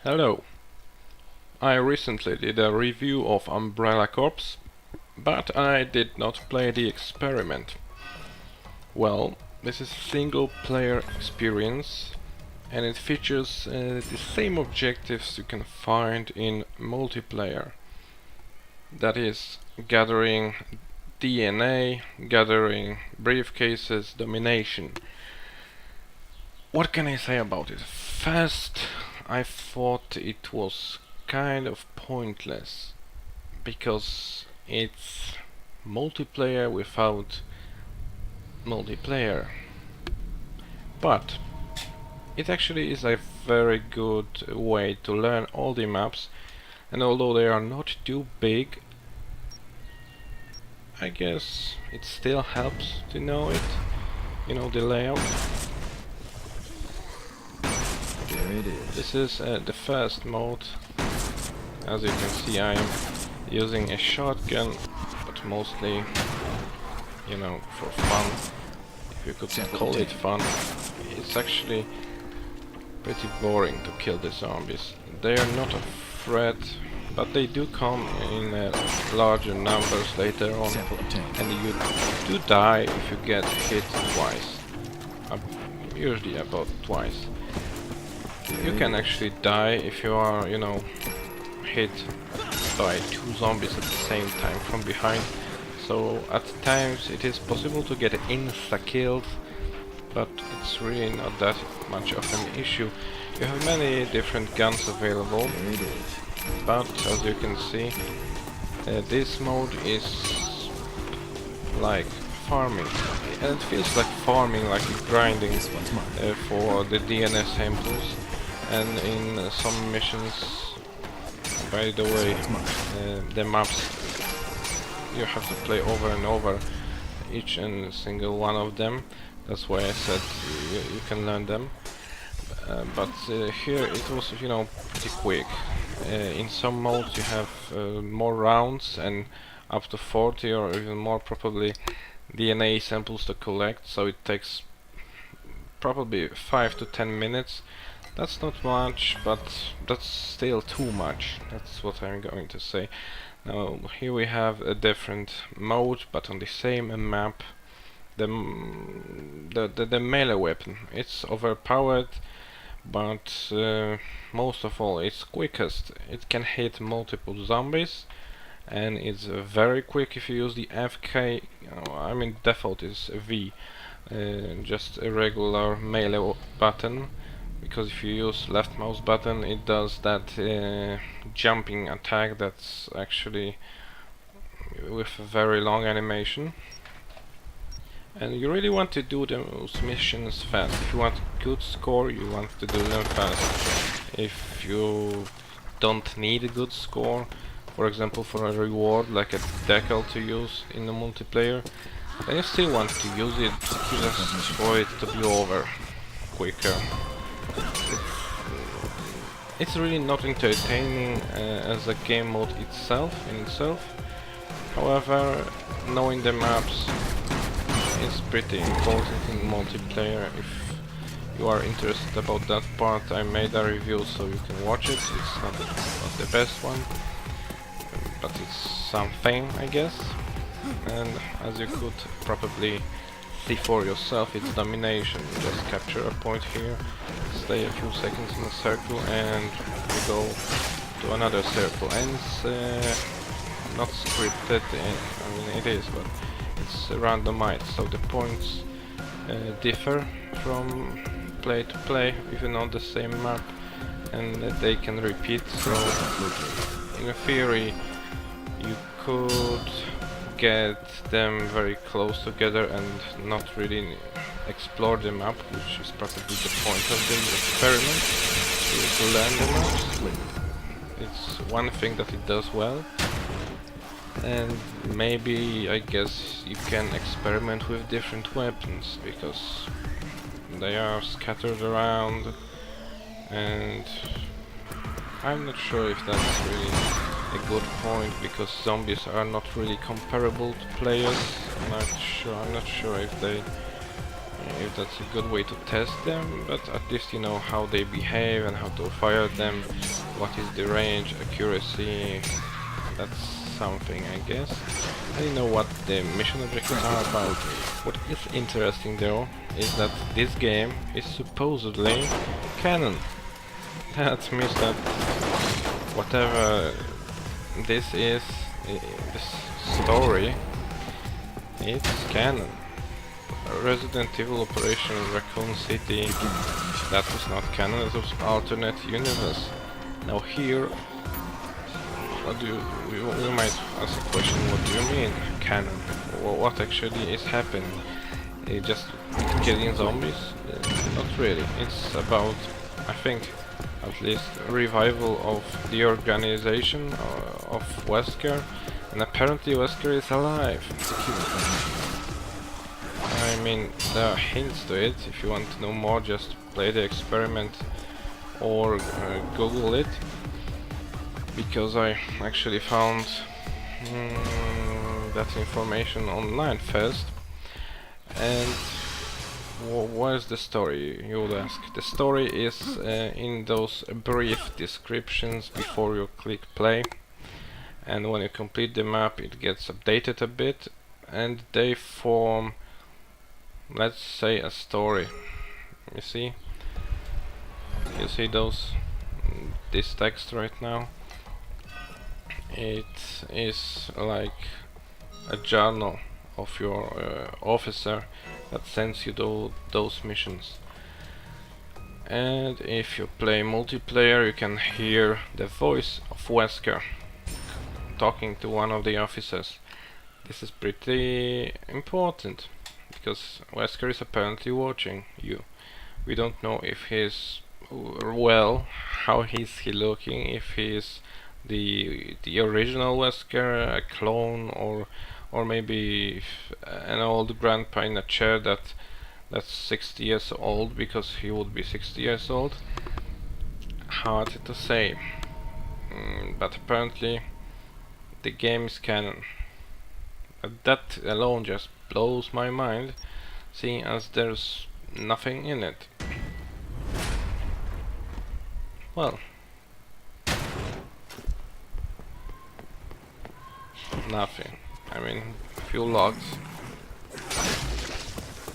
Hello. I recently did a review of Umbrella Corps, but I did not play the experiment. Well, this is a single player experience and it features the same objectives you can find in multiplayer. That is, gathering DNA, gathering briefcases, domination. What can I say about it? First, I thought it was kind of pointless because it's multiplayer without multiplayer. But it actually is a very good way to learn all the maps, and although they are not too big, I guess it still helps to know it, the layout. There it is. This is the first mode. As you can see, I am using a shotgun, but mostly, for fun. If you could call it fun. It's actually pretty boring to kill the zombies. They are not a threat, but they do come in larger numbers later on, and you do die if you get hit twice. Usually about twice. You can actually die if you are, hit by two zombies at the same time from behind. So at times it is possible to get insta-killed, but it's really not that much of an issue. You have many different guns available, but as you can see, this mode is like farming, and it feels like farming, like grinding for the DNA samples. And in some missions, by the way, the maps you have to play over and over, each and single one of them. That's why I said you can learn them. But here it was, pretty quick. In some modes you have more rounds and up to 40 or even more probably DNA samples to collect, so it takes probably 5 to 10 minutes. That's not much, but that's still too much. That's what I'm going to say. Now here we have a different mode, but on the same map. The melee weapon, it's overpowered, but most of all it's quickest. It can hit multiple zombies, and it's very quick if you use the FK. I mean default is V, just a regular melee button. Because if you use left mouse button, it does that jumping attack that's actually with a very long animation. And you really want to do those missions fast. If you want a good score, you want to do them fast. If you don't need a good score, for example for a reward like a decal to use in the multiplayer, then you still want to use it just for it to be over quicker. It's really not entertaining as a game mode itself. However, knowing the maps is pretty important in multiplayer. If you are interested about that part, I made a review so you can watch it. It's not the best one, but it's something, I guess. And as you could probably see for yourself, it's domination. You just capture a point here, stay a few seconds in a circle, and you go to another circle. And it's not scripted, I mean it is, but it's randomized, so the points differ from play to play, even on the same map, and they can repeat. So in theory you could get them very close together and not really explore the map, which is probably the point of the experiment, to learn the maps. It's one thing that it does well. And maybe, I guess, you can experiment with different weapons, because they are scattered around, and I'm not sure if that's really a good point, because zombies are not really comparable to players. I'm not sure if they if that's a good way to test them, but at least you know how they behave and how to fire them, what is the range, accuracy, that's something I guess. I don't know what the mission objectives are about. What is interesting though is that this game is supposedly canon. That means that whatever this is, this story, it's canon. Resident Evil Operation Raccoon City, that was not canon, it was alternate universe. Now here, what do you might ask the question, what do you mean canon? What actually is happening? Just killing zombies? Not really. It's about, I think, at least revival of the organization of Wesker, and apparently Wesker is alive. I mean, there are hints to it. If you want to know more, just play the experiment or Google it, because I actually found that information online first. And where's the story, you would ask? The story is in those brief descriptions before you click play, and when you complete the map it gets updated a bit, and they form, let's say, a story. You see those, this text right now? It is like a journal of your officer that sends you those missions. And if you play multiplayer, you can hear the voice of Wesker talking to one of the officers. This is pretty important, because Wesker is apparently watching you. We don't know if he's well, how is he looking, if he's the original Wesker, a clone, or maybe an old grandpa in a chair that's 60 years old, because he would be 60 years old. Hard to say. But apparently the game is canon. That alone just blows my mind, seeing as there's nothing in it. Well, nothing. I mean, few logs.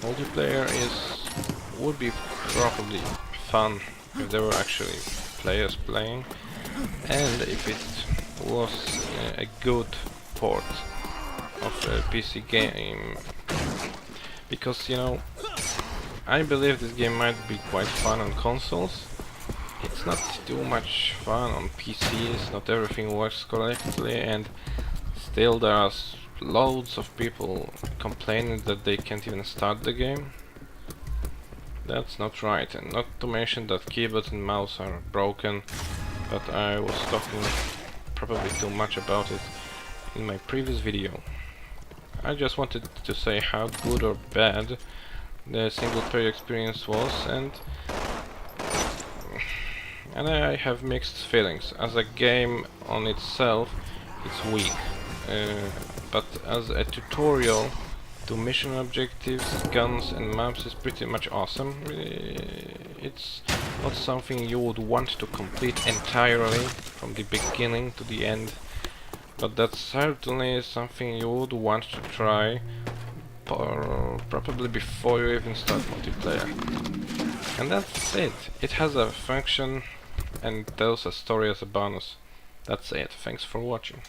Multiplayer would be probably fun if there were actually players playing, and if it was a good port of a PC game, because you know, I believe this game might be quite fun on consoles. It's not too much fun on PCs, not everything works correctly, and still there are loads of people complaining that they can't even start the game. That's not right, and not to mention that keyboard and mouse are broken, but I was talking probably too much about it in my previous video. I just wanted to say how good or bad the single player experience was, and I have mixed feelings. As a game on itself, it's weak, but as a tutorial to mission objectives, guns and maps is pretty much awesome. It's not something you would want to complete entirely from the beginning to the end, but that's certainly something you would want to try, probably before you even start multiplayer. And that's it. It has a function and tells a story as a bonus. That's it. Thanks for watching.